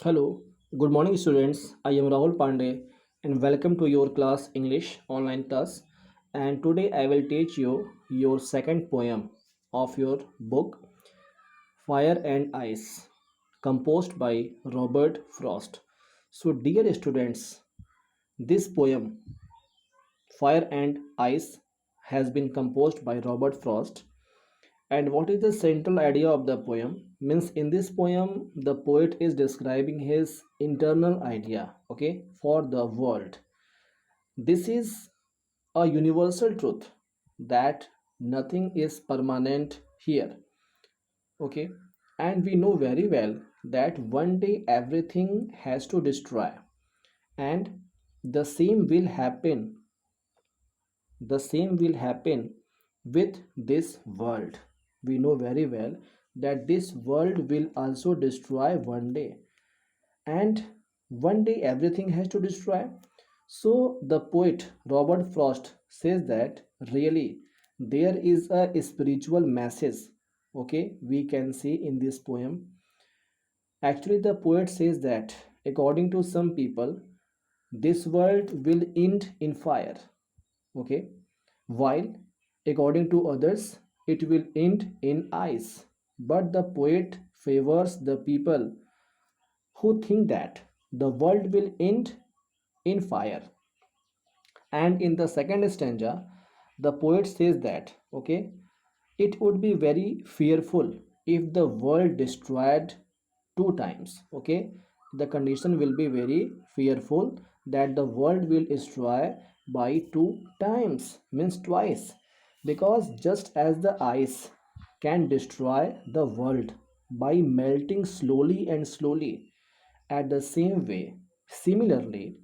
Hello, good morning, students. I am Rahul Pandey and welcome to your class English online class. And today I will teach you your second poem of your book Fire and Ice, composed by Robert Frost. So, dear students, this poem Fire and Ice has been composed by Robert Frost. And what is the central idea of the poem? Means in this poem, the poet is describing his internal idea, okay, for the world. This is a universal truth that nothing is permanent here, okay, and we know very well that one day everything has to destroy, and the same will happen the same will happen with this world. We know very well that this world will also destroy one day, and one day everything has to destroy. So, the poet Robert Frost says that really there is a spiritual message, okay, we can see in this poem. Actually, the poet says that according to some people, this world will end in fire, okay, while according to others it will end in ice. But the poet favors the people who think that the world will end in fire. And in the second stanza the poet says that, okay, it would be very fearful if the world destroyed two times, okay, the condition will be very fearful that the world will destroy by two times, means twice, because just as the ice can destroy the world by melting slowly and slowly, at the same way, similarly,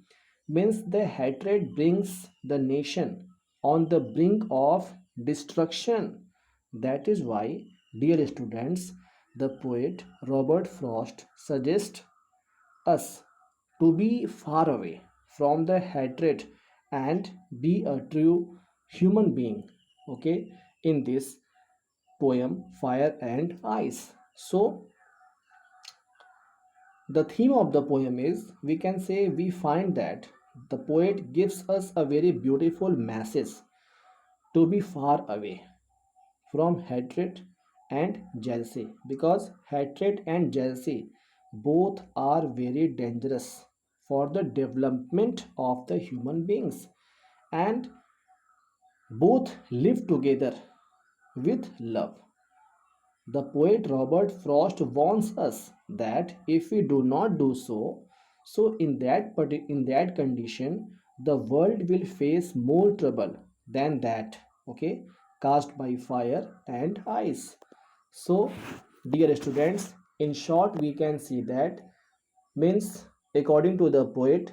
means the hatred brings the nation on the brink of destruction. That is why, dear students, the poet Robert Frost suggests us to be far away from the hatred and be a true human being, okay, in this poem Fire and Ice. So the theme of the poem is, we can say, we find that the poet gives us a very beautiful message to be far away from hatred and jealousy, because hatred and jealousy both are very dangerous for the development of the human beings, and both live together with love. The poet Robert Frost warns us that if we do not do so, in that condition, the world will face more trouble than that, okay, caused by fire and ice. So, dear students, in short, we can see that means according to the poet,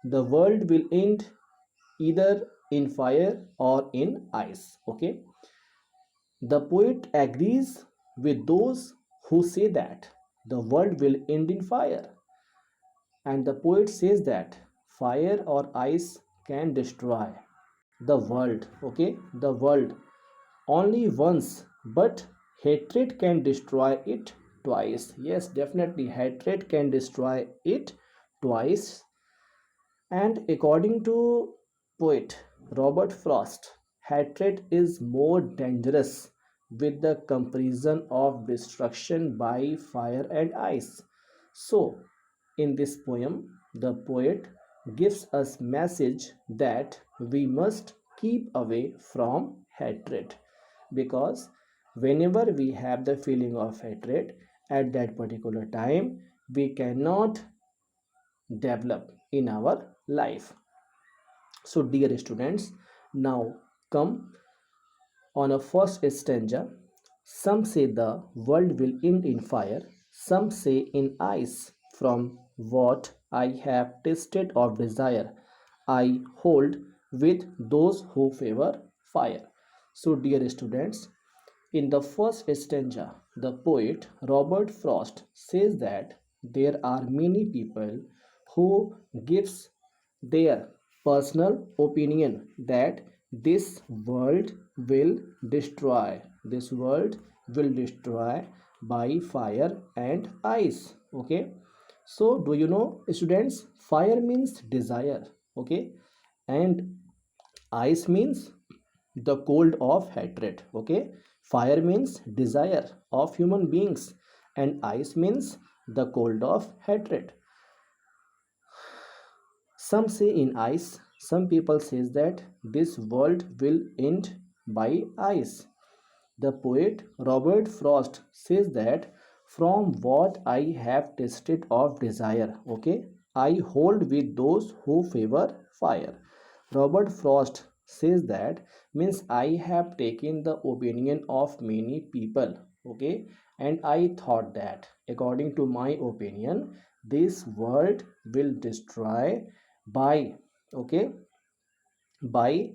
the world will end either in fire or in ice, okay. The poet agrees with those who say that the world will end in fire, and the poet says that fire or ice can destroy the world, okay, the world only once, but hatred can destroy it twice. Yes, definitely, hatred can destroy it twice. And according to poet Robert Frost, hatred is more dangerous with the comparison of destruction by fire and ice. So, in this poem, the poet gives us message that we must keep away from hatred, because whenever we have the feeling of hatred at that particular time, we cannot develop in our life. So, dear students, now come on a first stanza. Some say the world will end in fire, some say in ice. From what I have tasted of desire, I hold with those who favor fire. So, dear students, in the first stanza, the poet Robert Frost says that there are many people who gives their personal opinion that this world will destroy by fire and ice, okay. So do you know, students, fire means desire, okay, and ice means the cold of hatred, okay. Fire means desire of human beings, and ice means the cold of hatred. Some say in ice, some people says that this world will end by ice. The poet Robert Frost says that from what I have tasted of desire, okay, I hold with those who favor fire. Robert Frost says that means I have taken the opinion of many people, okay, and I thought that according to my opinion, this world will destroy by, okay, by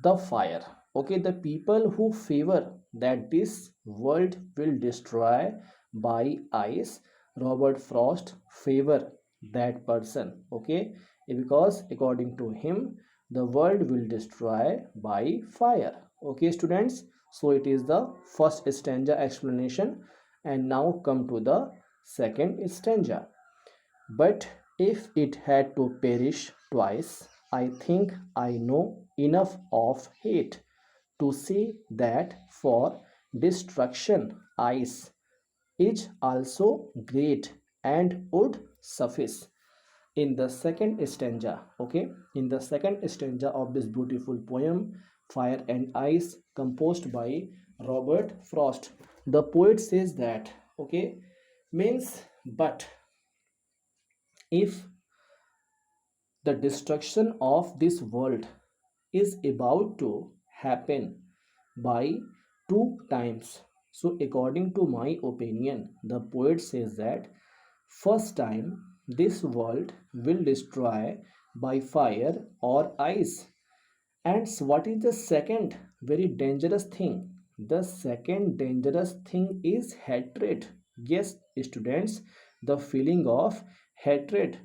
the fire, okay. The people who favor that this world will destroy by ice, Robert Frost favor that person, okay, because according to him the world will destroy by fire, okay students. So it is the first stanza explanation, and now come to the second stanza. But if it had to perish twice, I think I know enough of hate to see that for destruction ice is also great and would suffice. In the second stanza, okay, in the second stanza of this beautiful poem, Fire and Ice, composed by Robert Frost, the poet says that, okay, means, but if the destruction of this world is about to happen by two times. So, according to my opinion, the poet says that first time this world will destroy by fire or ice. And what is the second very dangerous thing? The second dangerous thing is hatred. Yes, students, the feeling of hatred,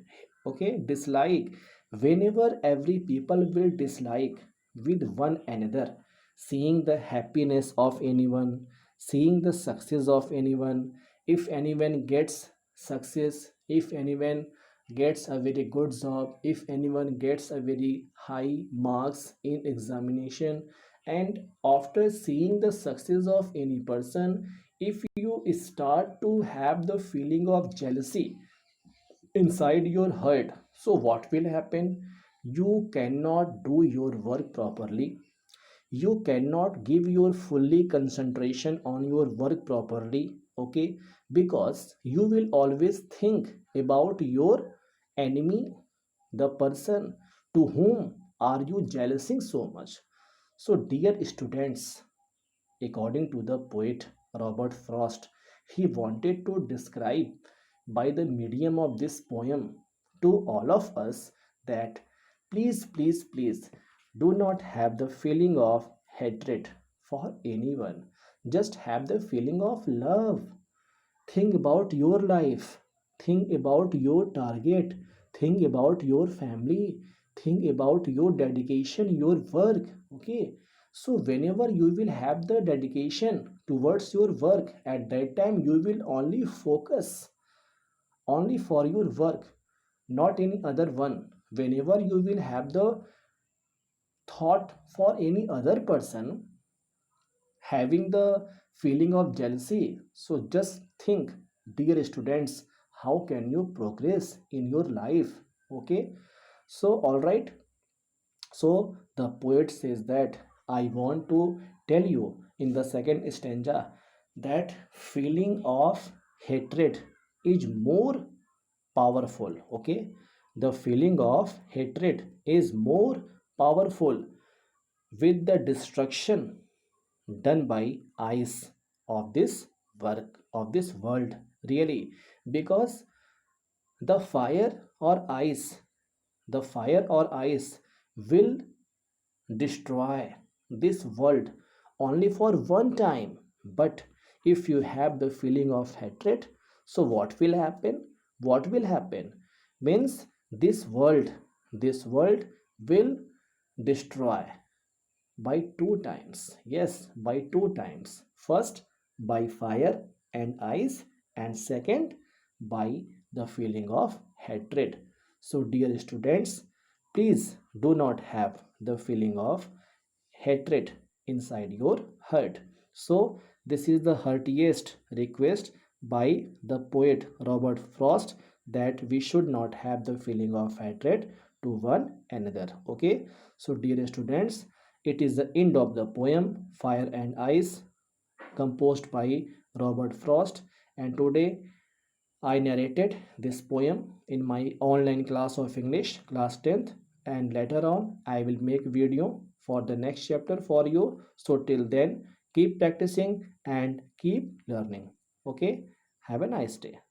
okay, dislike. Whenever every people will dislike with one another, seeing the happiness of anyone, seeing the success of anyone, if anyone gets success, if anyone gets a very good job, if anyone gets a very high marks in examination, and after seeing the success of any person, if you start to have the feeling of jealousy inside your heart, so what will happen? You cannot do your work properly, you cannot give your fully concentration on your work properly, okay, because you will always think about your enemy, the person to whom are you jealousing so much. So dear students, according to the poet Robert Frost, he wanted to describe by the medium of this poem to all of us that please, please, please do not have the feeling of hatred for anyone. Just have the feeling of love. Think about your life. Think about your target. Think about your family. Think about your dedication, your work. Okay. So, whenever you will have the dedication towards your work, at that time you will only focus only for your work, not any other one. Whenever you will have the thought for any other person, having the feeling of jealousy, so just think, dear students, how can you progress in your life, okay. So all right, so the poet says that I want to tell you in the second stanza that feeling of hatred is more powerful, okay. The feeling of hatred is more powerful with the destruction done by eyes of this work of this world, really, because the fire or ice, the fire or ice will destroy this world only for one time. But if you have the feeling of hatred, so what will happen? What will happen means this world will destroy by two times. Yes, by two times. First, by fire and ice, and second, by the feeling of hatred. So, dear students, please do not have the feeling of hatred inside your heart. So, this is the heartiest request by the poet Robert Frost, that we should not have the feeling of hatred to one another. Okay, so dear students, it is the end of the poem Fire and Ice, composed by Robert Frost. And today I narrated this poem in my online class of English, class 10th, and later on I will make video for the next chapter for you. So till then, keep practicing and keep learning. Okay, have a nice day.